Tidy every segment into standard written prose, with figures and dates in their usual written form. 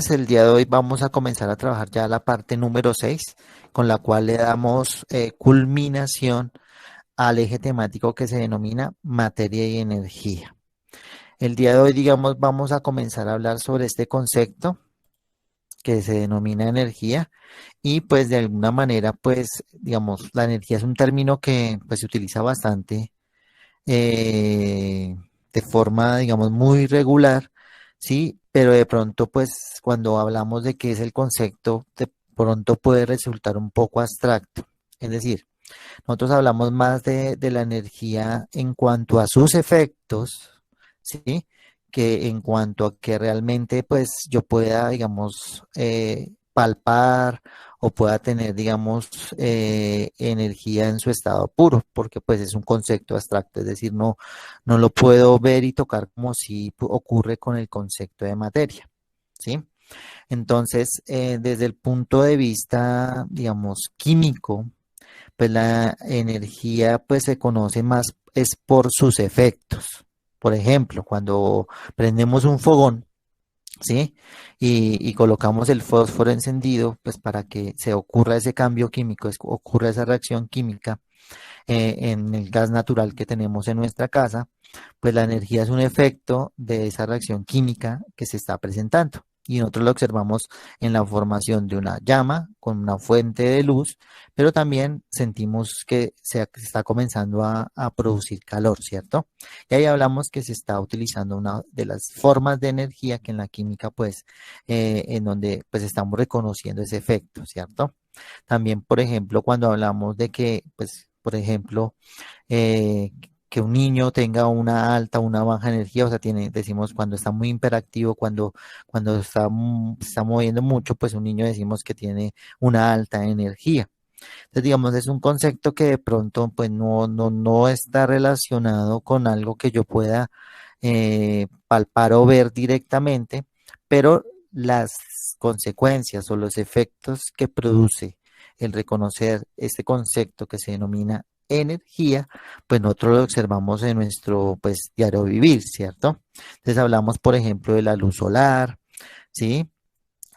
entonces el día de hoy vamos a comenzar a trabajar ya la parte número 6, con la cual le damos culminación al eje temático que se denomina materia y energía. El día de hoy, digamos, vamos a comenzar a hablar sobre este concepto que se denomina energía y pues de alguna manera, pues, digamos, la energía es un término que pues se utiliza bastante eh, de forma, digamos, muy regular, ¿sí? Pero de pronto, pues, cuando hablamos de qué es el concepto, de pronto puede resultar un poco abstracto. Es decir, nosotros hablamos más de la energía en cuanto a sus efectos, ¿sí? Que en cuanto a que realmente, pues, yo pueda, digamos, palpar o pueda tener, digamos, energía en su estado puro, porque pues es un concepto abstracto, es decir, no lo puedo ver y tocar como si ocurre con el concepto de materia, ¿sí? Entonces, desde el punto de vista, digamos, químico, pues la energía pues se conoce más es por sus efectos. Por ejemplo, cuando prendemos un fogón, ¿sí? Y colocamos el fósforo encendido, pues para que se ocurra ese cambio químico, ocurra esa reacción química en el gas natural que tenemos en nuestra casa, pues la energía es un efecto de esa reacción química que se está presentando. Y nosotros lo observamos en la formación de una llama con una fuente de luz, pero también sentimos que se está comenzando a producir calor, ¿cierto? Y ahí hablamos que se está utilizando una de las formas de energía que en la química, pues, en donde pues estamos reconociendo ese efecto, ¿cierto? También, por ejemplo, cuando hablamos de que, pues, por ejemplo, eh, que un niño tenga una alta o una baja energía, o sea, decimos cuando está muy hiperactivo, cuando está, se está moviendo mucho, pues un niño decimos que tiene una alta energía. Entonces, digamos, es un concepto que de pronto, pues, no está relacionado con algo que yo pueda palpar o ver directamente, pero las consecuencias o los efectos que produce el reconocer este concepto que se denomina energía, pues nosotros lo observamos en nuestro pues diario vivir, ¿cierto? Entonces hablamos, por ejemplo, de la luz solar, ¿sí?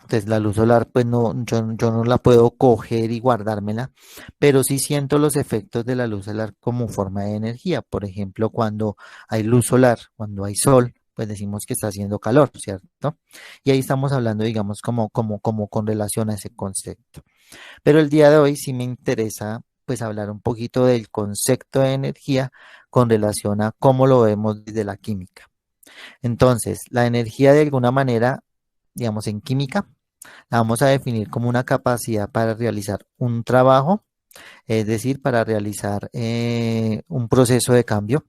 Entonces la luz solar, pues yo no la puedo coger y guardármela, pero sí siento los efectos de la luz solar como forma de energía. Por ejemplo, cuando hay luz solar, cuando hay sol, pues decimos que está haciendo calor, ¿cierto? Y ahí estamos hablando, digamos, como con relación a ese concepto. Pero el día de hoy sí me interesa, pues, hablar un poquito del concepto de energía con relación a cómo lo vemos desde la química. Entonces, la energía de alguna manera, digamos, en química, la vamos a definir como una capacidad para realizar un trabajo, es decir, para realizar un proceso de cambio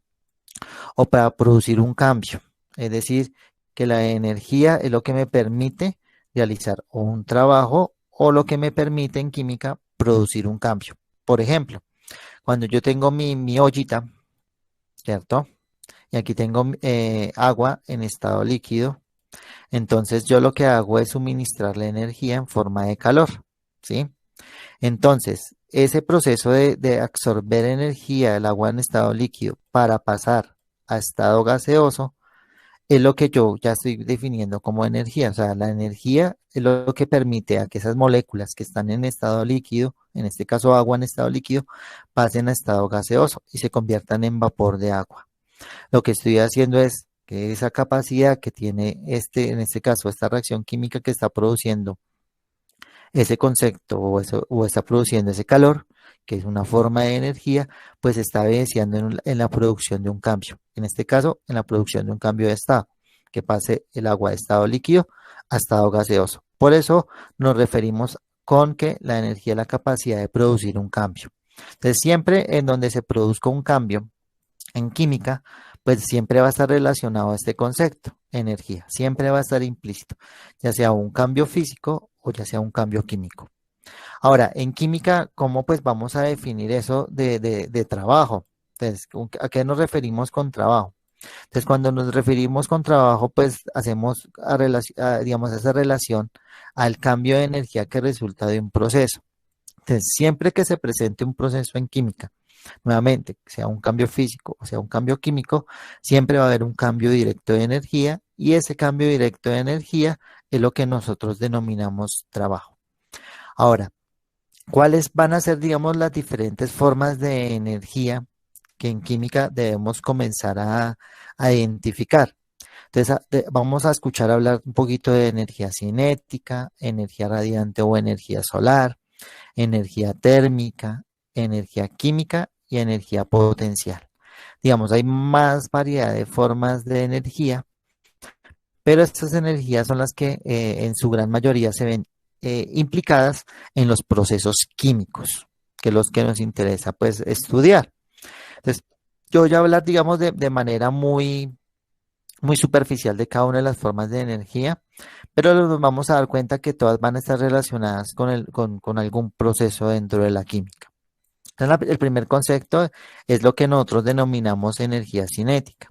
o para producir un cambio. Es decir, que la energía es lo que me permite realizar o un trabajo o lo que me permite en química producir un cambio. Por ejemplo, cuando yo tengo mi ollita, ¿cierto? Y aquí tengo agua en estado líquido. Entonces yo lo que hago es suministrarle energía en forma de calor, ¿sí? Entonces, ese proceso de absorber energía del agua en estado líquido para pasar a estado gaseoso es lo que yo ya estoy definiendo como energía. O sea, la energía es lo que permite a que esas moléculas que están en estado líquido, en este caso agua en estado líquido, pasen a estado gaseoso y se conviertan en vapor de agua. Lo que estoy haciendo es que esa capacidad que tiene en este caso, esta reacción química que está produciendo ese concepto o está produciendo ese calor, que es una forma de energía, pues está evidenciando en la producción de un cambio. En este caso, en la producción de un cambio de estado, que pase el agua de estado líquido a estado gaseoso. Por eso nos referimos con que la energía es la capacidad de producir un cambio. Entonces, siempre en donde se produzca un cambio en química, pues siempre va a estar relacionado a este concepto, energía, siempre va a estar implícito, ya sea un cambio físico o ya sea un cambio químico. Ahora, en química, ¿cómo pues vamos a definir eso de trabajo? Entonces, ¿a qué nos referimos con trabajo? Entonces, cuando nos referimos con trabajo, pues hacemos, digamos, esa relación al cambio de energía que resulta de un proceso. Entonces, siempre que se presente un proceso en química, nuevamente, sea un cambio físico o sea un cambio químico, siempre va a haber un cambio directo de energía y ese cambio directo de energía es lo que nosotros denominamos trabajo. Ahora, ¿cuáles van a ser, digamos, las diferentes formas de energía que en química debemos comenzar a identificar? Entonces, vamos a escuchar hablar un poquito de energía cinética, energía radiante o energía solar, energía térmica, energía química y energía potencial. Digamos, hay más variedad de formas de energía, pero estas energías son las que en su gran mayoría se ven implicadas en los procesos químicos, que es los que nos interesa pues estudiar. Entonces, yo voy a hablar, digamos, de manera muy superficial de cada una de las formas de energía, pero nos vamos a dar cuenta que todas van a estar relacionadas con algún proceso dentro de la química. Entonces, el primer concepto es lo que nosotros denominamos energía cinética.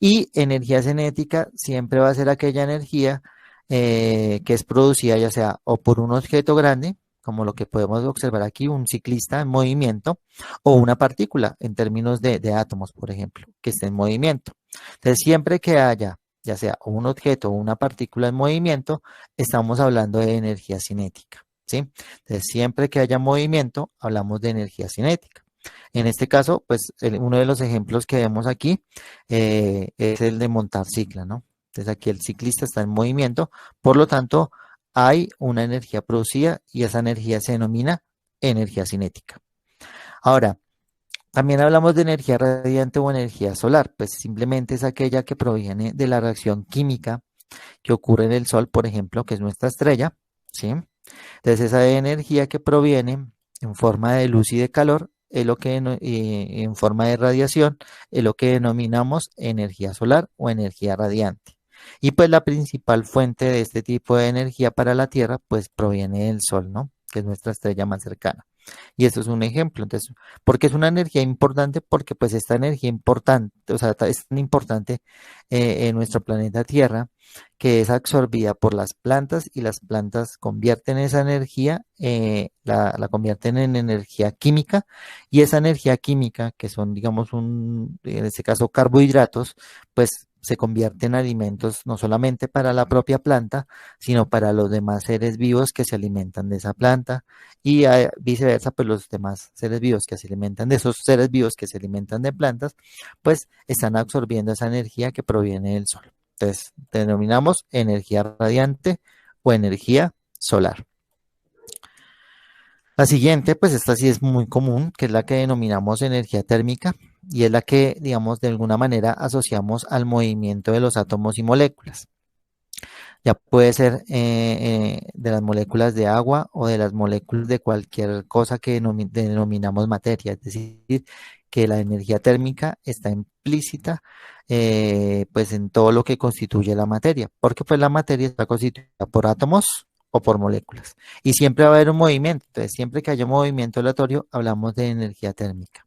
Y energía cinética siempre va a ser aquella energía que es producida ya sea o por un objeto grande, como lo que podemos observar aquí, un ciclista en movimiento, o una partícula en términos de átomos, por ejemplo, que esté en movimiento. Entonces, siempre que haya ya sea un objeto o una partícula en movimiento, estamos hablando de energía cinética, ¿sí? Entonces, siempre que haya movimiento, hablamos de energía cinética. En este caso, pues uno de los ejemplos que vemos aquí es el de montar cicla, ¿no? Entonces aquí el ciclista está en movimiento, por lo tanto hay una energía producida y esa energía se denomina energía cinética. Ahora, también hablamos de energía radiante o energía solar, pues simplemente es aquella que proviene de la reacción química que ocurre en el Sol, por ejemplo, que es nuestra estrella, ¿sí? Entonces esa energía que proviene en forma de luz y de calor es lo que en forma de radiación es lo que denominamos energía solar o energía radiante. Y pues la principal fuente de este tipo de energía para la Tierra pues proviene del Sol, ¿no? Que es nuestra estrella más cercana. Y esto es un ejemplo. Entonces, ¿por qué es una energía importante? Porque pues esta energía importante, o sea, es tan importante en nuestro planeta Tierra que es absorbida por las plantas y las plantas convierten esa energía, la convierten en energía química y esa energía química, que son, digamos, en este caso carbohidratos, pues se convierte en alimentos no solamente para la propia planta, sino para los demás seres vivos que se alimentan de esa planta y viceversa, pues los demás seres vivos que se alimentan de esos seres vivos que se alimentan de plantas, pues están absorbiendo esa energía que proviene del sol. Entonces, denominamos energía radiante o energía solar. La siguiente, pues esta sí es muy común, que es la que denominamos energía térmica y es la que, digamos, de alguna manera asociamos al movimiento de los átomos y moléculas. Ya puede ser de las moléculas de agua o de las moléculas de cualquier cosa que denominamos materia, es decir, que la energía térmica está implícita pues en todo lo que constituye la materia, porque pues la materia está constituida por átomos o por moléculas y siempre va a haber un movimiento, entonces siempre que haya un movimiento aleatorio hablamos de energía térmica.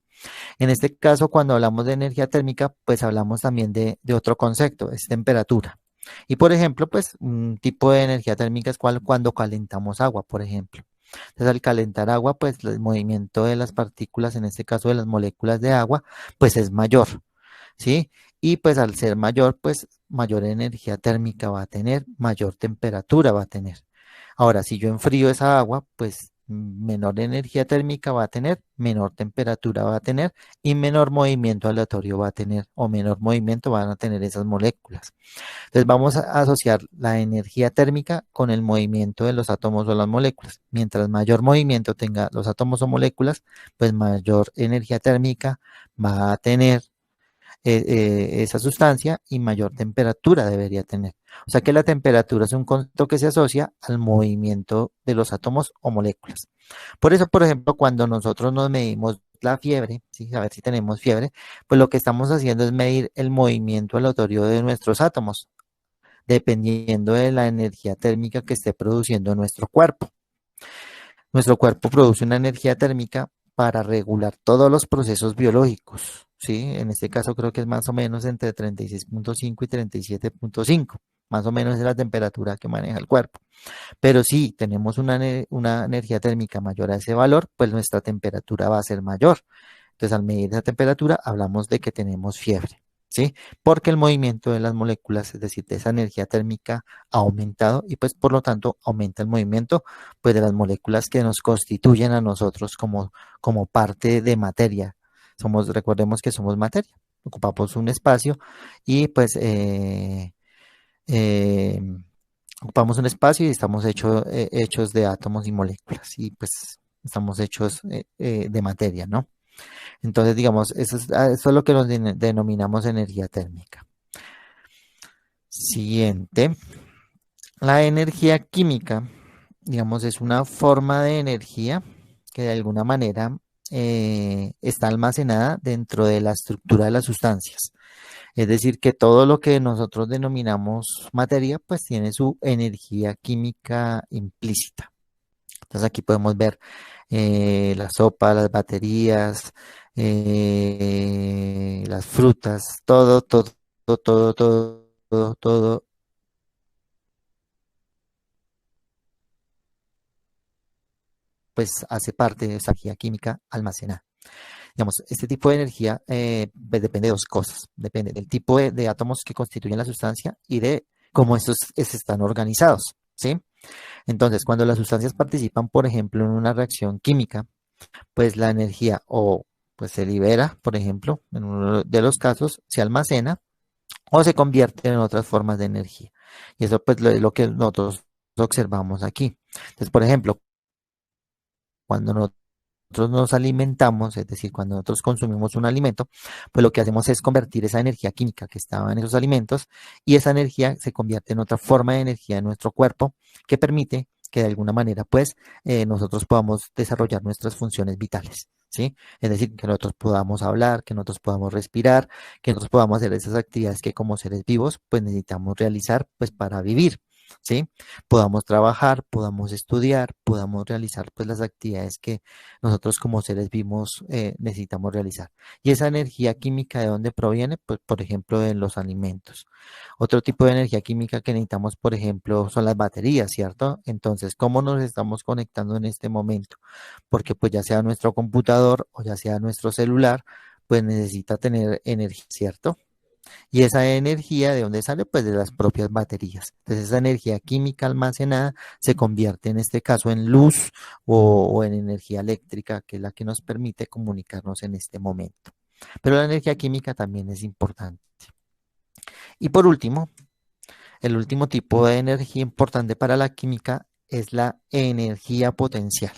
En este caso, cuando hablamos de energía térmica, pues hablamos también de otro concepto, es temperatura. Y por ejemplo, pues un tipo de energía térmica es cuando calentamos agua, por ejemplo. Entonces, al calentar agua, pues el movimiento de las partículas, en este caso de las moléculas de agua, pues es mayor, ¿sí? Y pues al ser mayor, pues mayor energía térmica va a tener, mayor temperatura va a tener. Ahora, si yo enfrío esa agua, pues menor energía térmica va a tener, menor temperatura va a tener y menor movimiento aleatorio va a tener o menor movimiento van a tener esas moléculas. Entonces vamos a asociar la energía térmica con el movimiento de los átomos o las moléculas. Mientras mayor movimiento tenga los átomos o moléculas, pues mayor energía térmica va a tener esa sustancia y mayor temperatura debería tener. O sea que la temperatura es un concepto que se asocia al movimiento de los átomos o moléculas. Por eso, por ejemplo, cuando nosotros nos medimos la fiebre, ¿sí? A ver si tenemos fiebre, pues lo que estamos haciendo es medir el movimiento aleatorio de nuestros átomos, dependiendo de la energía térmica que esté produciendo nuestro cuerpo. Nuestro cuerpo produce una energía térmica para regular todos los procesos biológicos, ¿sí? En este caso creo que es más o menos entre 36.5 y 37.5, más o menos es la temperatura que maneja el cuerpo. Pero si tenemos una energía térmica mayor a ese valor, pues nuestra temperatura va a ser mayor. Entonces, al medir esa temperatura, hablamos de que tenemos fiebre. ¿sí? Porque el movimiento de las moléculas, es decir, de esa energía térmica, ha aumentado y pues por lo tanto aumenta el movimiento pues de las moléculas que nos constituyen a nosotros como parte de materia. Recordemos que somos materia, ocupamos un espacio y pues eh, ocupamos un espacio y estamos hechos de átomos y moléculas y pues estamos hechos de materia, ¿no? Entonces, digamos, eso es lo que nos denominamos energía térmica. Siguiente, la energía química, digamos, es una forma de energía que de alguna manera está almacenada dentro de la estructura de las sustancias. Es decir, que todo lo que nosotros denominamos materia, pues tiene su energía química implícita. Entonces aquí podemos ver la sopa, las baterías, las frutas, todo, pues hace parte de esa energía química almacenada. Digamos, este tipo de energía pues, depende de dos cosas. Depende del tipo de átomos que constituyen la sustancia y de cómo estos están organizados, ¿sí? Entonces, cuando las sustancias participan, por ejemplo, en una reacción química, pues la energía o pues se libera, por ejemplo, en uno de los casos, se almacena o se convierte en otras formas de energía. Y eso pues es lo que nosotros observamos aquí. Entonces, por ejemplo, cuando nosotros nos alimentamos, es decir, cuando nosotros consumimos un alimento, pues lo que hacemos es convertir esa energía química que estaba en esos alimentos y esa energía se convierte en otra forma de energía en nuestro cuerpo que permite que de alguna manera pues nosotros podamos desarrollar nuestras funciones vitales, ¿sí? Es decir, que nosotros podamos hablar, que nosotros podamos respirar, que nosotros podamos hacer esas actividades que como seres vivos pues necesitamos realizar pues para vivir, ¿sí? Podamos trabajar, podamos estudiar, podamos realizar pues las actividades que nosotros como seres vivos necesitamos realizar. Y esa energía química, ¿de dónde proviene? Pues, por ejemplo, de los alimentos. Otro tipo de energía química que necesitamos, por ejemplo, son las baterías, ¿cierto? Entonces, ¿cómo nos estamos conectando en este momento? Porque pues ya sea nuestro computador o ya sea nuestro celular, pues necesita tener energía, ¿cierto? Y esa energía, ¿de dónde sale? Pues de las propias baterías. Entonces esa energía química almacenada se convierte en este caso en luz o en energía eléctrica, que es la que nos permite comunicarnos en este momento. Pero la energía química también es importante. Y por último, el último tipo de energía importante para la química es la energía potencial.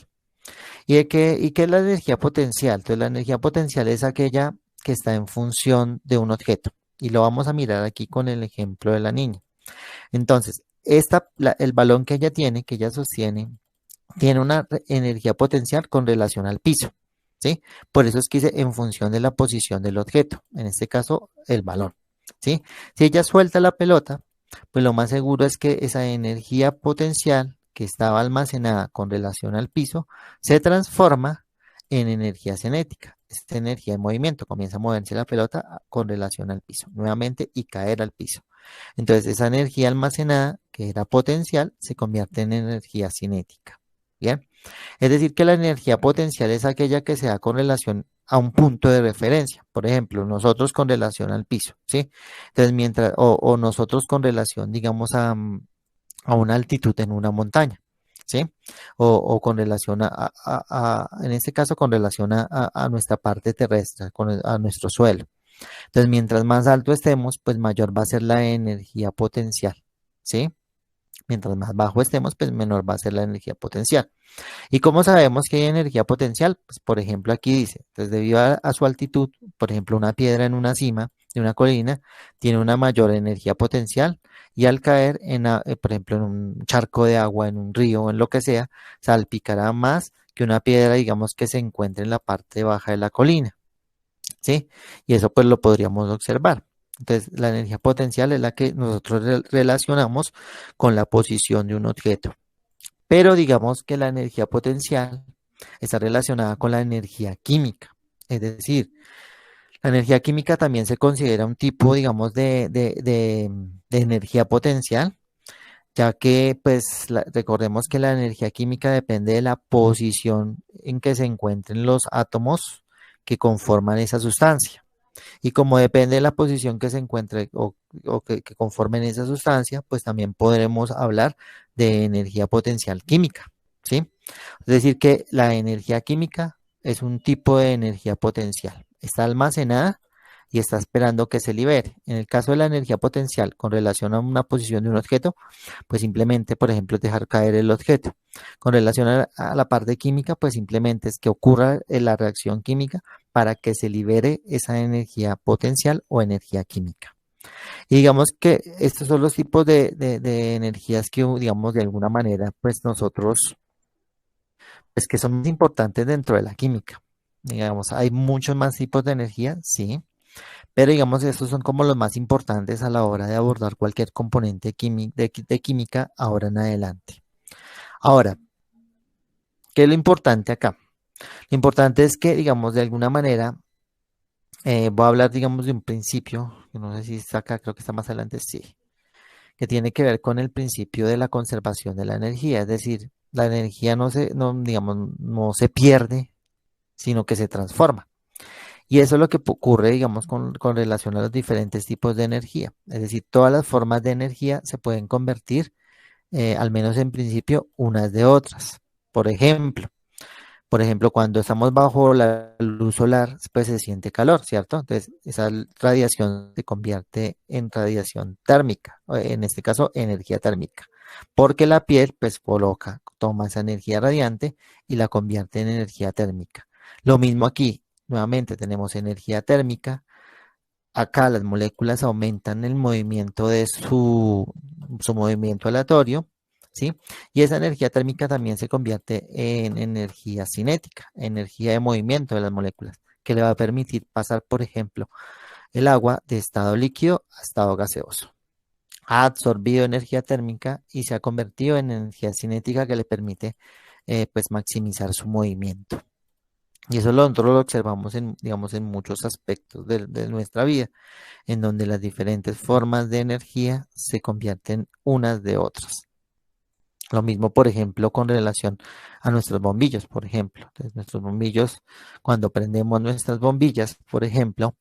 ¿Y qué es la energía potencial? Entonces la energía potencial es aquella que está en función de un objeto. Y lo vamos a mirar aquí con el ejemplo de la niña. Entonces, el balón que ella tiene, que ella sostiene, tiene una energía potencial con relación al piso, ¿sí? Por eso es que dice en función de la posición del objeto, en este caso, el balón, ¿sí? Si ella suelta la pelota, pues lo más seguro es que esa energía potencial que estaba almacenada con relación al piso se transforma en energía cinética. Esta energía de movimiento comienza a moverse la pelota con relación al piso, nuevamente y caer al piso. Entonces, esa energía almacenada, que era potencial, se convierte en energía cinética. Bien, es decir, que la energía potencial es aquella que se da con relación a un punto de referencia. Por ejemplo, nosotros con relación al piso, ¿sí? Entonces, o nosotros con relación, digamos, a una altitud en una montaña, ¿sí? O con relación en este caso, con relación a nuestra parte terrestre, a nuestro suelo. Entonces, mientras más alto estemos, pues mayor va a ser la energía potencial, ¿sí? Mientras más bajo estemos, pues menor va a ser la energía potencial. ¿Y cómo sabemos que hay energía potencial? Pues, por ejemplo, aquí dice, entonces debido a su altitud, por ejemplo, una piedra en una cima de una colina tiene una mayor energía potencial y al caer por ejemplo, en un charco de agua, en un río o en lo que sea, salpicará más que una piedra, digamos, que se encuentre en la parte baja de la colina. ¿Sí? Y eso pues lo podríamos observar. Entonces, la energía potencial es la que nosotros relacionamos con la posición de un objeto. Pero digamos que la energía potencial está relacionada con la energía química. Es decir, la energía química también se considera un tipo, digamos, de energía potencial, ya que, pues, recordemos que la energía química depende de la posición en que se encuentren los átomos que conforman esa sustancia. Y como depende de la posición que se encuentre o que conforme en esa sustancia, pues también podremos hablar de energía potencial química, ¿sí? Es decir, que la energía química es un tipo de energía potencial. Está almacenada y está esperando que se libere. En el caso de la energía potencial con relación a una posición de un objeto, pues simplemente, por ejemplo, dejar caer el objeto. Con relación a la parte química, pues simplemente es que ocurra la reacción química para que se libere esa energía potencial o energía química. Y digamos que estos son los tipos de energías que, digamos, de alguna manera, pues nosotros, pues que son muy importantes dentro de la química. Digamos, hay muchos más tipos de energía, sí, pero digamos, estos son como los más importantes a la hora de abordar cualquier componente de química ahora en adelante. Ahora, ¿qué es lo importante acá? Lo importante es que, digamos, de alguna manera, voy a hablar, digamos, de un principio, que no sé si está acá, creo que está más adelante, sí, que tiene que ver con el principio de la conservación de la energía, es decir, la energía digamos, no se pierde, sino que se transforma. Y eso es lo que ocurre, digamos, con relación a los diferentes tipos de energía. Es decir, todas las formas de energía se pueden convertir, al menos en principio, unas de otras. Por ejemplo, Por ejemplo, cuando estamos bajo la luz solar, pues se siente calor, ¿cierto? Entonces, esa radiación se convierte en radiación térmica, o en este caso, energía térmica, porque la piel, pues, toma esa energía radiante y la convierte en energía térmica. Lo mismo aquí, nuevamente tenemos energía térmica. Acá las moléculas aumentan el movimiento de su movimiento aleatorio, ¿sí? Y esa energía térmica también se convierte en energía cinética, energía de movimiento de las moléculas, que le va a permitir pasar, por ejemplo, el agua de estado líquido a estado gaseoso. Ha absorbido energía térmica y se ha convertido en energía cinética que le permite, pues, maximizar su movimiento. Y eso nosotros lo observamos en, digamos, en muchos aspectos de nuestra vida, en donde las diferentes formas de energía se convierten unas de otras. Lo mismo, por ejemplo, con relación a nuestros bombillos, por ejemplo. Entonces, nuestros bombillos, cuando prendemos nuestras bombillas, por ejemplo,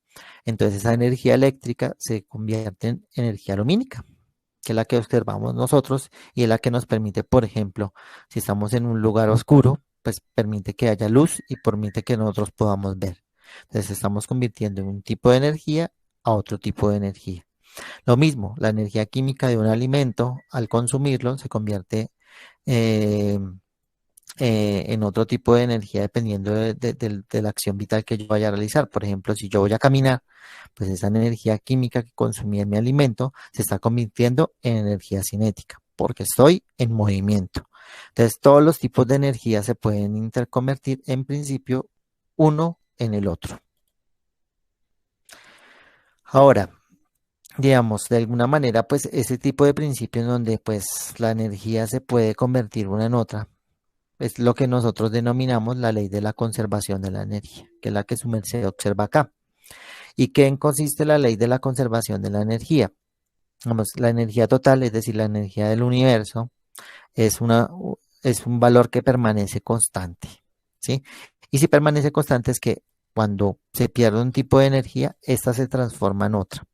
entonces esa energía eléctrica se convierte en energía lumínica, que es la que observamos nosotros y es la que nos permite, por ejemplo, si estamos en un lugar oscuro, pues permite que haya luz y permite que nosotros podamos ver. Entonces estamos convirtiendo en un tipo de energía a otro tipo de energía. Lo mismo, la energía química de un alimento, al consumirlo, se convierte, eh, en otro tipo de energía dependiendo de la acción vital que yo vaya a realizar. Por ejemplo, si yo voy a caminar, pues esa energía química que consumí en mi alimento se está convirtiendo en energía cinética, porque estoy en movimiento. Entonces, todos los tipos de energía se pueden interconvertir en principio uno en el otro. Ahora, digamos, de alguna manera, pues ese tipo de principio en donde pues la energía se puede convertir una en otra, es lo que nosotros denominamos la ley de la conservación de la energía, que es la que su merced observa acá. ¿Y qué en consiste la ley de la conservación de la energía? Vamos, la energía total, es decir, la energía del universo, es es un valor que permanece constante, ¿sí? Y si permanece constante es que cuando se pierde un tipo de energía, esta se transforma en otra.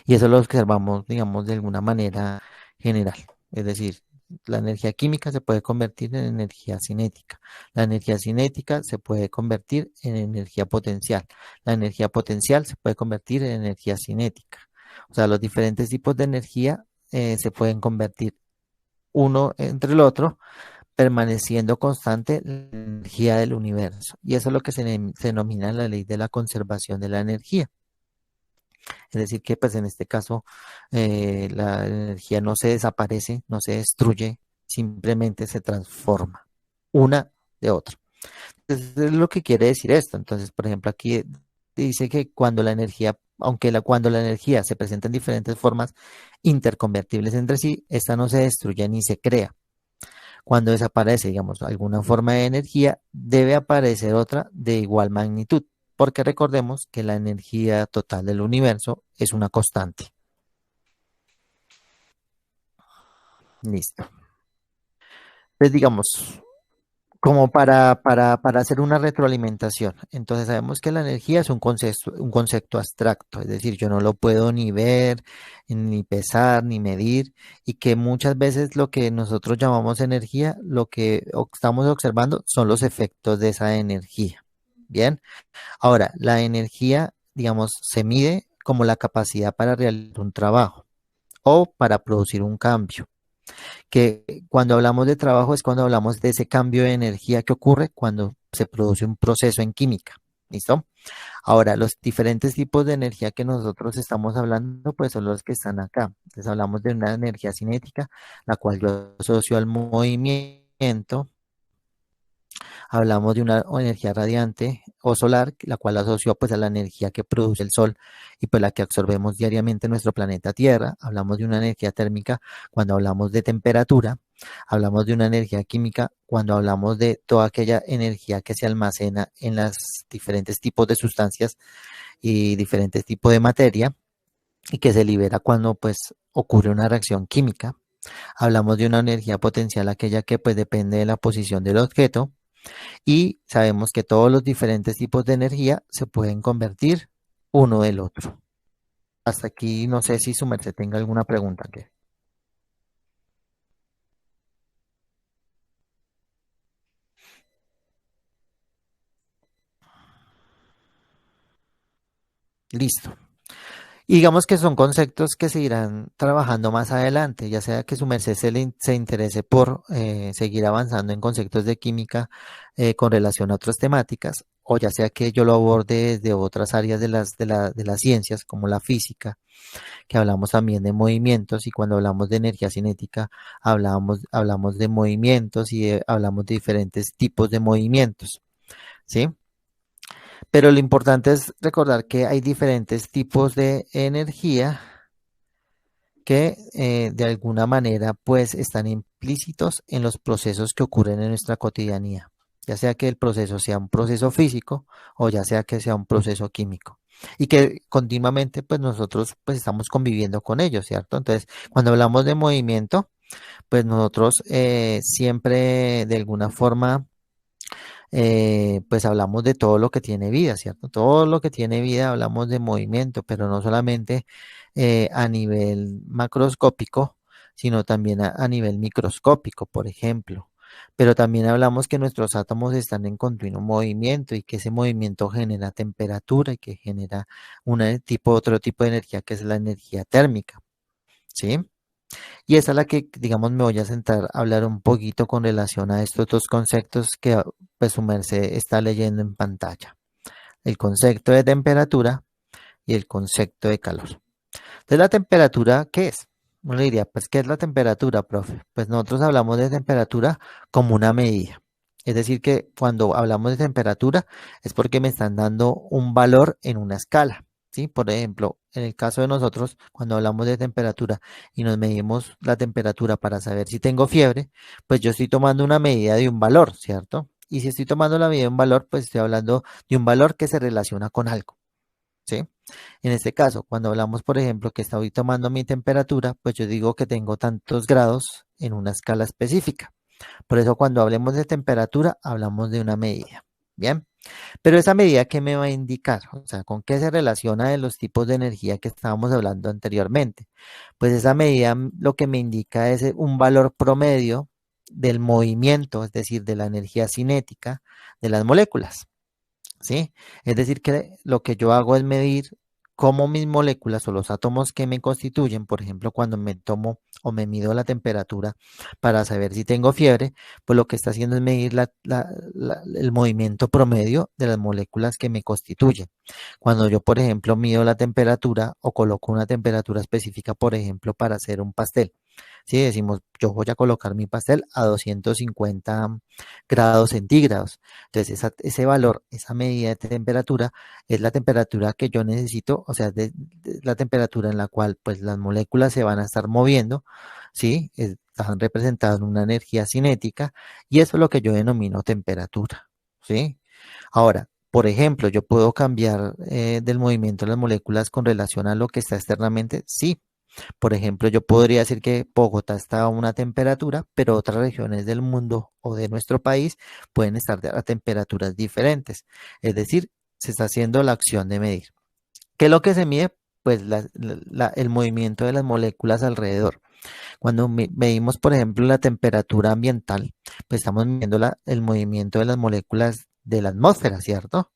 Y eso lo observamos, digamos, de alguna manera general. Es decir, la energía química se puede convertir en energía cinética. La energía cinética se puede convertir en energía potencial. La energía potencial se puede convertir en energía cinética. O sea, los diferentes tipos de energía, se pueden convertir uno entre el otro, permaneciendo constante la energía del universo. Y eso es lo que se denomina la ley de la conservación de la energía. Es decir, que pues en este caso, la energía no se desaparece, no se destruye, simplemente se transforma una de otra. Entonces, es lo que quiere decir esto. Entonces, por ejemplo, aquí dice que cuando la energía, cuando la energía se presenta en diferentes formas interconvertibles entre sí, esta no se destruye ni se crea. Cuando desaparece, digamos, alguna forma de energía, debe aparecer otra de igual magnitud, porque recordemos que la energía total del universo es una constante. Listo. Entonces, digamos, como para hacer una retroalimentación. Entonces sabemos que la energía es un concepto abstracto, es decir, yo no lo puedo ni ver, ni pesar, ni medir, y que muchas veces lo que nosotros llamamos energía, lo que estamos observando son los efectos de esa energía. Bien, ahora, la energía, digamos, se mide como la capacidad para realizar un trabajo o para producir un cambio, que cuando hablamos de trabajo es cuando hablamos de ese cambio de energía que ocurre cuando se produce un proceso en química. ¿Listo? Ahora, los diferentes tipos de energía que nosotros estamos hablando, pues son los que están acá. Entonces hablamos de una energía cinética, la cual yo asocio al movimiento. Hablamos de una energía radiante o solar, la cual asoció pues a la energía que produce el sol y pues la que absorbemos diariamente en nuestro planeta Tierra. Hablamos de una energía térmica cuando hablamos de temperatura. Hablamos de una energía química cuando hablamos de toda aquella energía que se almacena en los diferentes tipos de sustancias y diferentes tipos de materia y que se libera cuando pues ocurre una reacción química. Hablamos de una energía potencial, aquella que pues depende de la posición del objeto y sabemos que todos los diferentes tipos de energía se pueden convertir uno del otro. Hasta aquí no sé si su merced tenga alguna pregunta. Listo. Y digamos que son conceptos que se irán trabajando más adelante, ya sea que su merced se interese por seguir avanzando en conceptos de química con relación a otras temáticas, o ya sea que yo lo aborde desde otras áreas de las ciencias, como la física, que hablamos también de movimientos, y cuando hablamos de energía cinética, hablamos de movimientos y hablamos de diferentes tipos de movimientos, ¿sí? Pero lo importante es recordar que hay diferentes tipos de energía que de alguna manera pues están implícitos en los procesos que ocurren en nuestra cotidianidad, ya sea que el proceso sea un proceso físico o ya sea que sea un proceso químico y que continuamente pues nosotros pues estamos conviviendo con ellos, ¿cierto? Entonces, cuando hablamos de movimiento, pues nosotros siempre de alguna forma pues hablamos de todo lo que tiene vida, ¿cierto? Todo lo que tiene vida hablamos de movimiento, pero no solamente a nivel macroscópico, sino también a nivel microscópico, por ejemplo. Pero también hablamos que nuestros átomos están en continuo movimiento y que ese movimiento genera temperatura y que genera otro tipo de energía que es la energía térmica, ¿sí? Y esa es la que, digamos, me voy a sentar a hablar un poquito con relación a estos dos conceptos que pues su merced está leyendo en pantalla. El concepto de temperatura y el concepto de calor. Entonces, ¿la temperatura qué es? Uno le diría, pues, ¿qué es la temperatura, profe? Pues nosotros hablamos de temperatura como una medida. Es decir, que cuando hablamos de temperatura es porque me están dando un valor en una escala, ¿sí? Por ejemplo, en el caso de nosotros, cuando hablamos de temperatura y nos medimos la temperatura para saber si tengo fiebre, pues yo estoy tomando una medida de un valor, ¿cierto? Y si estoy tomando la medida de un valor, pues estoy hablando de un valor que se relaciona con algo, ¿sí? En este caso, cuando hablamos, por ejemplo, que estoy tomando mi temperatura, pues yo digo que tengo tantos grados en una escala específica. Por eso cuando hablemos de temperatura, hablamos de una medida. Bien, pero esa medida, ¿qué me va a indicar? O sea, ¿con qué se relaciona de los tipos de energía que estábamos hablando anteriormente? Pues esa medida lo que me indica es un valor promedio del movimiento, es decir, de la energía cinética de las moléculas. ¿Sí? Es decir, que lo que yo hago es medir cómo mis moléculas o los átomos que me constituyen, por ejemplo, cuando me tomo o me mido la temperatura para saber si tengo fiebre, pues lo que está haciendo es medir el movimiento promedio de las moléculas que me constituyen. Cuando yo, por ejemplo, mido la temperatura o coloco una temperatura específica, por ejemplo, para hacer un pastel. Si decimos, yo voy a colocar mi pastel a 250 grados centígrados. Entonces, ese valor, esa medida de temperatura, es la temperatura que yo necesito, o sea, la temperatura en la cual pues las moléculas se van a estar moviendo, ¿sí? Están representadas en una energía cinética y eso es lo que yo denomino temperatura, ¿sí? Ahora, por ejemplo, yo puedo cambiar del movimiento de las moléculas con relación a lo que está externamente, sí. Por ejemplo, yo podría decir que Bogotá está a una temperatura, pero otras regiones del mundo o de nuestro país pueden estar a temperaturas diferentes. Es decir, se está haciendo la acción de medir. ¿Qué es lo que se mide? Pues el movimiento de las moléculas alrededor. Cuando medimos, por ejemplo, la temperatura ambiental, pues estamos midiendo el movimiento de las moléculas de la atmósfera, ¿cierto?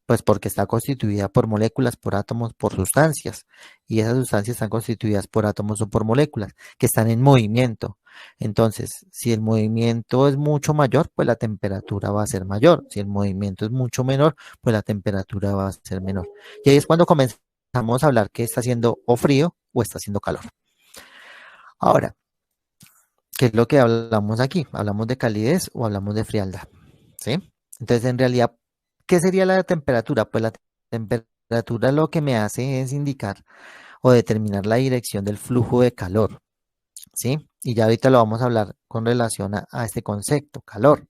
Pues porque está constituida por moléculas, por átomos, por sustancias. Y esas sustancias están constituidas por átomos o por moléculas que están en movimiento. Entonces, si el movimiento es mucho mayor, pues la temperatura va a ser mayor. Si el movimiento es mucho menor, pues la temperatura va a ser menor. Y ahí es cuando comenzamos a hablar que está haciendo o frío o está haciendo calor. Ahora, ¿qué es lo que hablamos aquí? ¿Hablamos de calidez o hablamos de frialdad? ¿Sí? Entonces, en realidad, ¿qué sería la temperatura? Pues la temperatura lo que me hace es indicar o determinar la dirección del flujo de calor, ¿sí? Y ya ahorita lo vamos a hablar con relación a este concepto, calor,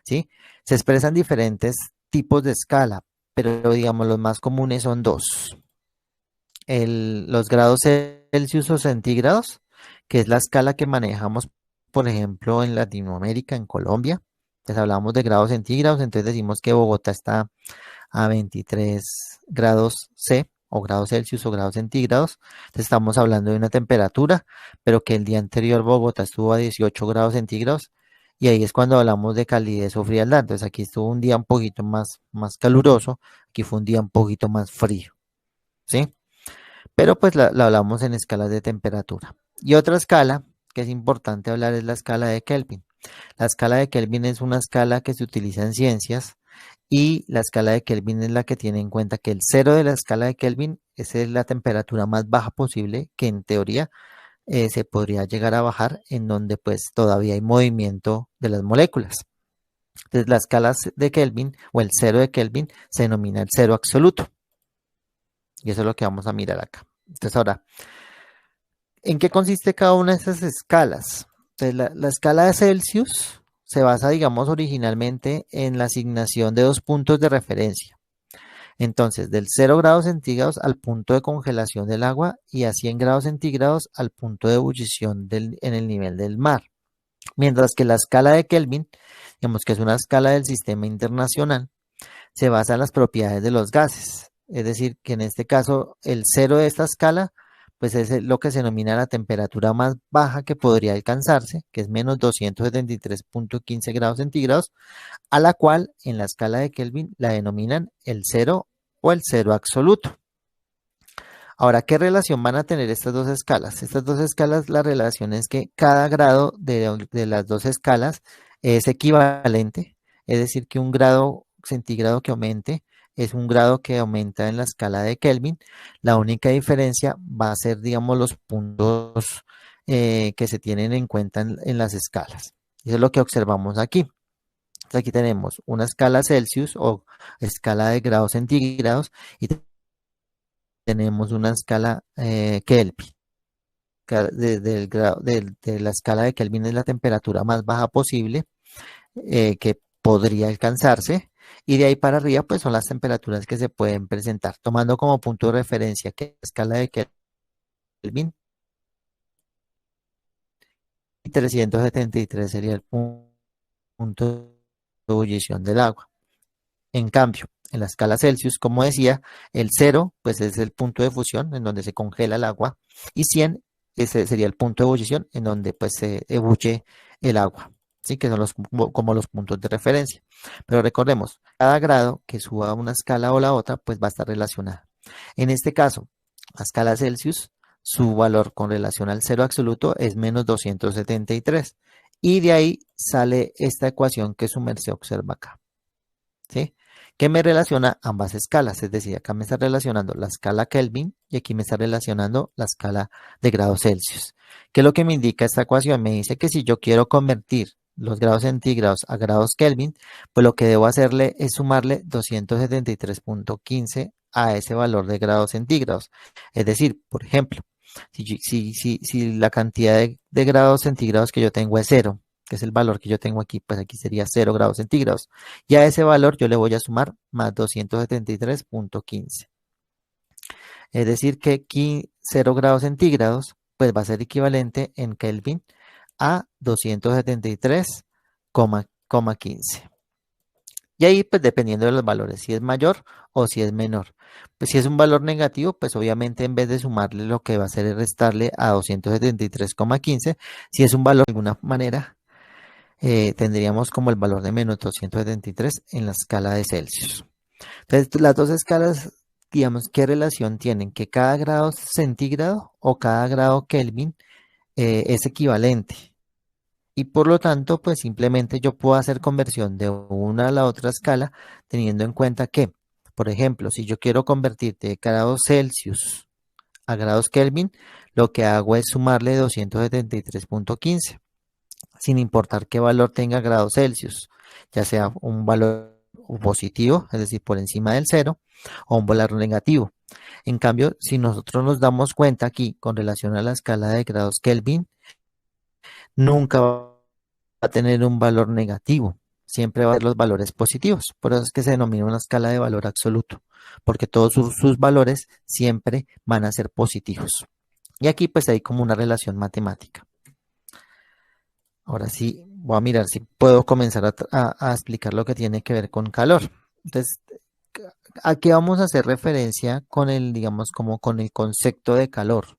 ¿sí? Se expresan diferentes tipos de escala, pero digamos los más comunes son dos. Los grados Celsius o centígrados, que es la escala que manejamos, por ejemplo, en Latinoamérica, en Colombia. Entonces hablamos de grados centígrados, entonces decimos que Bogotá está a 23 grados C o grados Celsius o grados centígrados. Entonces estamos hablando de una temperatura, pero que el día anterior Bogotá estuvo a 18 grados centígrados y ahí es cuando hablamos de calidez o frialdad. Entonces aquí estuvo un día un poquito más caluroso, aquí fue un día un poquito más frío, ¿sí? Pero pues la hablamos en escalas de temperatura. Y otra escala que es importante hablar es la escala de Kelvin. La escala de Kelvin es una escala que se utiliza en ciencias y la escala de Kelvin es la que tiene en cuenta que el cero de la escala de Kelvin es la temperatura más baja posible que en teoría se podría llegar a bajar en donde pues todavía hay movimiento de las moléculas. Entonces la escala de Kelvin o el cero de Kelvin se denomina el cero absoluto y eso es lo que vamos a mirar acá. Entonces ahora, ¿en qué consiste cada una de esas escalas? Entonces la escala de Celsius se basa, digamos, originalmente en la asignación de dos puntos de referencia. Entonces, del 0 grados centígrados al punto de congelación del agua y a 100 grados centígrados al punto de ebullición en el nivel del mar. Mientras que la escala de Kelvin, digamos que es una escala del sistema internacional, se basa en las propiedades de los gases. Es decir, que en este caso el cero de esta escala, pues es lo que se denomina la temperatura más baja que podría alcanzarse, que es menos 273.15 grados centígrados, a la cual en la escala de Kelvin la denominan el cero o el cero absoluto. Ahora, ¿qué relación van a tener estas dos escalas? Estas dos escalas, la relación es que cada grado de las dos escalas es equivalente, es decir, que un grado centígrado que aumente es un grado que aumenta en la escala de Kelvin. La única diferencia va a ser, digamos, los puntos que se tienen en cuenta en las escalas. Eso es lo que observamos aquí. Entonces aquí tenemos una escala Celsius o escala de grados centígrados y tenemos una escala Kelvin. De la escala de Kelvin es la temperatura más baja posible que podría alcanzarse y de ahí para arriba pues son las temperaturas que se pueden presentar tomando como punto de referencia que la escala de Kelvin y 373 sería el punto de ebullición del agua. En cambio, en la escala Celsius, como decía, el cero pues es el punto de fusión en donde se congela el agua y 100 ese sería el punto de ebullición en donde pues se ebulle el agua, ¿sí? Que son como los puntos de referencia. Pero recordemos, cada grado que suba una escala o la otra pues va a estar relacionada. En este caso, la escala Celsius, su valor con relación al cero absoluto es menos 273 y de ahí sale esta ecuación que su merced observa acá. ¿Sí? Que me relaciona ambas escalas, es decir, acá me está relacionando la escala Kelvin y aquí me está relacionando la escala de grados Celsius. ¿Qué es lo que me indica esta ecuación? Me dice que si yo quiero convertir los grados centígrados a grados Kelvin, pues lo que debo hacerle es sumarle 273.15 a ese valor de grados centígrados. Es decir, por ejemplo, si la cantidad de grados centígrados que yo tengo es cero, que es el valor que yo tengo aquí, pues aquí sería 0 grados centígrados. Y a ese valor yo le voy a sumar más 273.15. Es decir, que 0 grados centígrados pues va a ser equivalente en Kelvin a 273,15. Y ahí, pues dependiendo de los valores, si es mayor o si es menor. Pues si es un valor negativo, pues obviamente en vez de sumarle lo que va a hacer es restarle a 273,15. Si es un valor de alguna manera, tendríamos como el valor de menos 273 en la escala de Celsius. Entonces, las dos escalas, digamos, ¿qué relación tienen? Que cada grado centígrado o cada grado Kelvin es equivalente. Y por lo tanto, pues simplemente yo puedo hacer conversión de una a la otra escala, teniendo en cuenta que, por ejemplo, si yo quiero convertir de grados Celsius a grados Kelvin, lo que hago es sumarle 273,15, sin importar qué valor tenga grados Celsius, ya sea un valor positivo, es decir, por encima del cero, o un valor negativo. En cambio, si nosotros nos damos cuenta aquí con relación a la escala de grados Kelvin, nunca va a tener un valor negativo, siempre va a ser los valores positivos. Por eso es que se denomina una escala de valor absoluto, porque todos sus valores siempre van a ser positivos. Y aquí pues hay como una relación matemática. Ahora sí, voy a mirar si puedo comenzar a explicar lo que tiene que ver con calor. Entonces, aquí vamos a hacer referencia con el, digamos, como con el concepto de calor.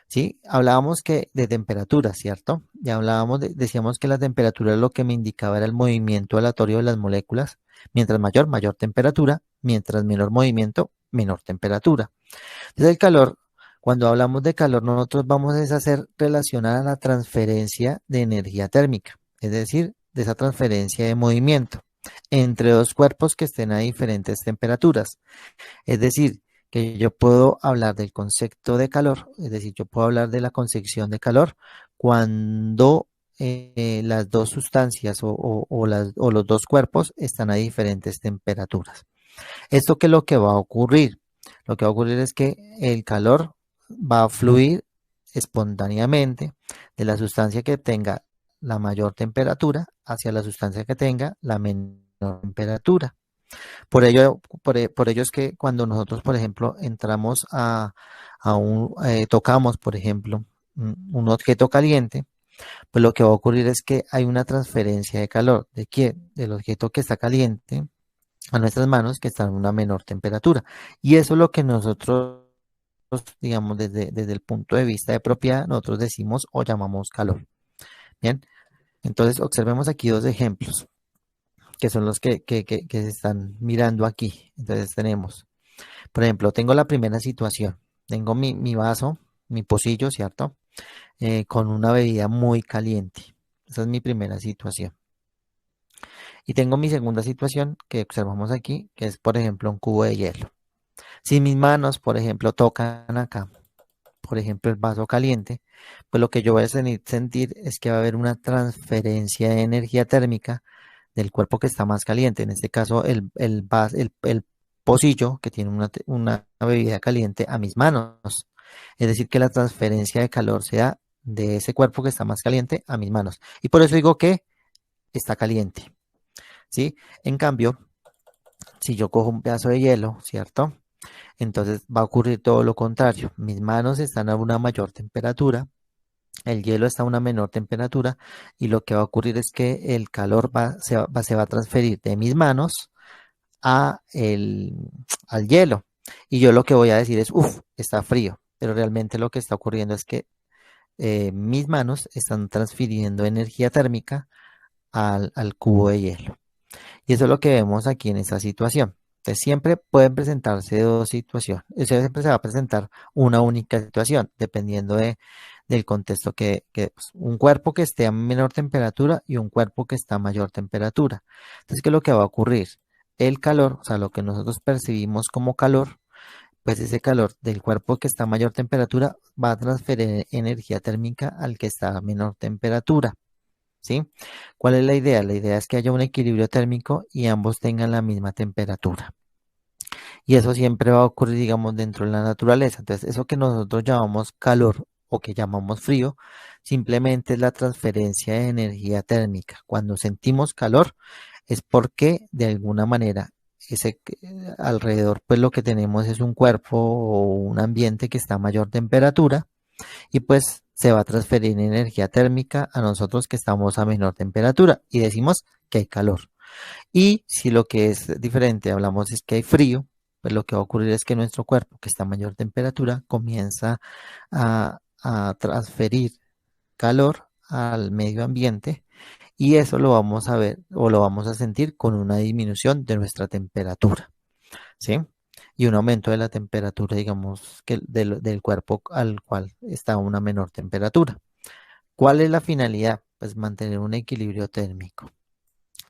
¿Sí? Hablábamos que de temperatura, ¿cierto? Ya hablábamos, decíamos que la temperatura lo que me indicaba era el movimiento aleatorio de las moléculas. Mientras mayor, mayor temperatura. Mientras menor movimiento, menor temperatura. Entonces el calor, cuando hablamos de calor, nosotros vamos a hacer relacionada a la transferencia de energía térmica, es decir, de esa transferencia de movimiento entre dos cuerpos que estén a diferentes temperaturas. Es decir, que yo puedo hablar del concepto de calor, es decir, yo puedo hablar de la concepción de calor cuando las dos sustancias o los dos cuerpos están a diferentes temperaturas. ¿Esto qué es lo que va a ocurrir? Lo que va a ocurrir es que el calor va a fluir espontáneamente de la sustancia que tenga la mayor temperatura hacia la sustancia que tenga la menor temperatura. Por ello es que cuando nosotros, por ejemplo, entramos tocamos, por ejemplo, un objeto caliente, pues lo que va a ocurrir es que hay una transferencia de calor. ¿De qué? Del objeto que está caliente a nuestras manos que están a una menor temperatura. Y eso es lo que nosotros, digamos, desde el punto de vista de propiedad, nosotros decimos o llamamos calor. Bien, entonces observemos aquí dos ejemplos, que son los que se están mirando aquí. Entonces tenemos, por ejemplo, tengo la primera situación. Tengo mi vaso, mi pocillo, ¿cierto? Con una bebida muy caliente. Esa es mi primera situación. Y tengo mi segunda situación que observamos aquí, que es, por ejemplo, un cubo de hielo. Si mis manos, por ejemplo, tocan acá, por ejemplo, el vaso caliente, pues lo que yo voy a sentir es que va a haber una transferencia de energía térmica del cuerpo que está más caliente. En este caso, el pocillo que tiene una bebida caliente a mis manos. Es decir, que la transferencia de calor se da de ese cuerpo que está más caliente a mis manos. Y por eso digo que está caliente. ¿Sí? En cambio, si yo cojo un pedazo de hielo, ¿cierto? Entonces va a ocurrir todo lo contrario. Mis manos están a una mayor temperatura, el hielo está a una menor temperatura y lo que va a ocurrir es que el calor se va a transferir de mis manos a al hielo. Y yo lo que voy a decir es, uff, está frío. Pero realmente lo que está ocurriendo es que mis manos están transfiriendo energía térmica al cubo de hielo. Y eso es lo que vemos aquí en esta situación. Entonces, siempre pueden presentarse dos situaciones. Siempre se va a presentar una única situación, dependiendo del contexto pues, un cuerpo que esté a menor temperatura y un cuerpo que está a mayor temperatura. Entonces, ¿qué es lo que va a ocurrir? El calor, o sea, lo que nosotros percibimos como calor, pues ese calor del cuerpo que está a mayor temperatura va a transferir energía térmica al que está a menor temperatura. ¿Sí? ¿Cuál es la idea? La idea es que haya un equilibrio térmico y ambos tengan la misma temperatura. Y eso siempre va a ocurrir, digamos, dentro de la naturaleza. Entonces, eso que nosotros llamamos calor o que llamamos frío, simplemente es la transferencia de energía térmica. Cuando sentimos calor es porque de alguna manera alrededor, pues lo que tenemos es un cuerpo o un ambiente que está a mayor temperatura y pues se va a transferir energía térmica a nosotros que estamos a menor temperatura y decimos que hay calor. Y si lo que es diferente hablamos es que hay frío, pues lo que va a ocurrir es que nuestro cuerpo que está a mayor temperatura comienza a transferir calor al medio ambiente y eso lo vamos a ver o lo vamos a sentir con una disminución de nuestra temperatura, ¿sí? Y un aumento de la temperatura, digamos, que del cuerpo al cual está a una menor temperatura. ¿Cuál es la finalidad? Pues mantener un equilibrio térmico.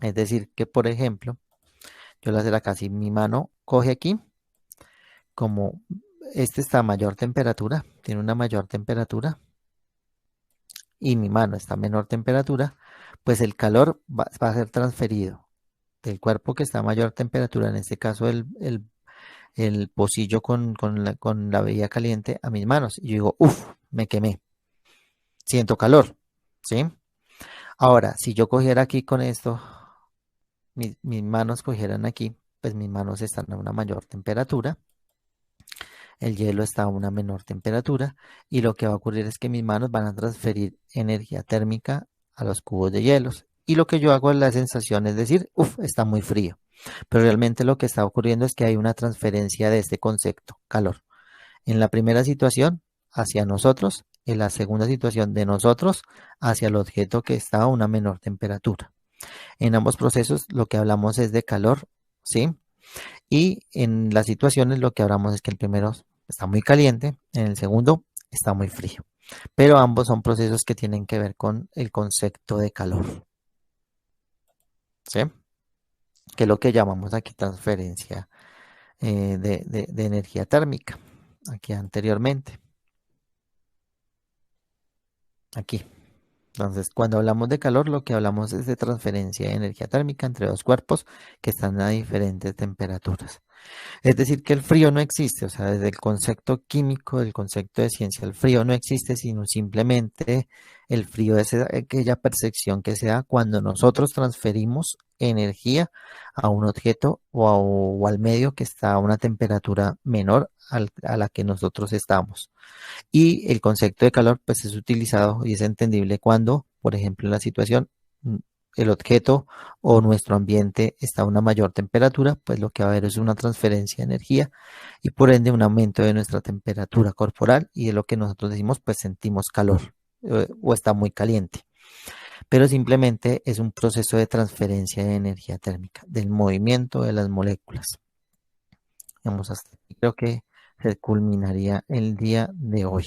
Es decir, que por ejemplo, yo lo hacer acá, si mi mano coge aquí, como este está a mayor temperatura, tiene una mayor temperatura, y mi mano está a menor temperatura, pues el calor va a ser transferido del cuerpo que está a mayor temperatura, en este caso el pocillo con la bebida caliente a mis manos. Y yo digo, uff, me quemé, siento calor, ¿sí? Ahora, si yo cogiera aquí con esto, mis manos cogieran aquí, pues mis manos están a una mayor temperatura, el hielo está a una menor temperatura y lo que va a ocurrir es que mis manos van a transferir energía térmica a los cubos de hielos. Y lo que yo hago es la sensación, es decir, uff, está muy frío. Pero realmente lo que está ocurriendo es que hay una transferencia de este concepto, calor. En la primera situación, hacia nosotros, en la segunda situación de nosotros, hacia el objeto que está a una menor temperatura. En ambos procesos lo que hablamos es de calor, ¿sí? Y en las situaciones lo que hablamos es que el primero está muy caliente, en el segundo está muy frío. Pero ambos son procesos que tienen que ver con el concepto de calor, ¿sí? Que es lo que llamamos aquí transferencia de energía térmica, aquí anteriormente, aquí. Entonces, cuando hablamos de calor, lo que hablamos es de transferencia de energía térmica entre dos cuerpos que están a diferentes temperaturas. Es decir, que el frío no existe, o sea, desde el concepto químico, el concepto de ciencia, el frío no existe, sino simplemente el frío es aquella percepción que se da cuando nosotros transferimos energía a un objeto o al medio que está a una temperatura menor a la que nosotros estamos. Y el concepto de calor, pues es utilizado y es entendible cuando, por ejemplo, en la situación, el objeto o nuestro ambiente está a una mayor temperatura, pues lo que va a haber es una transferencia de energía y por ende un aumento de nuestra temperatura corporal y de lo que nosotros decimos, pues sentimos calor o está muy caliente. Pero simplemente es un proceso de transferencia de energía térmica, del movimiento de las moléculas. Vamos hasta aquí, creo que se culminaría el día de hoy.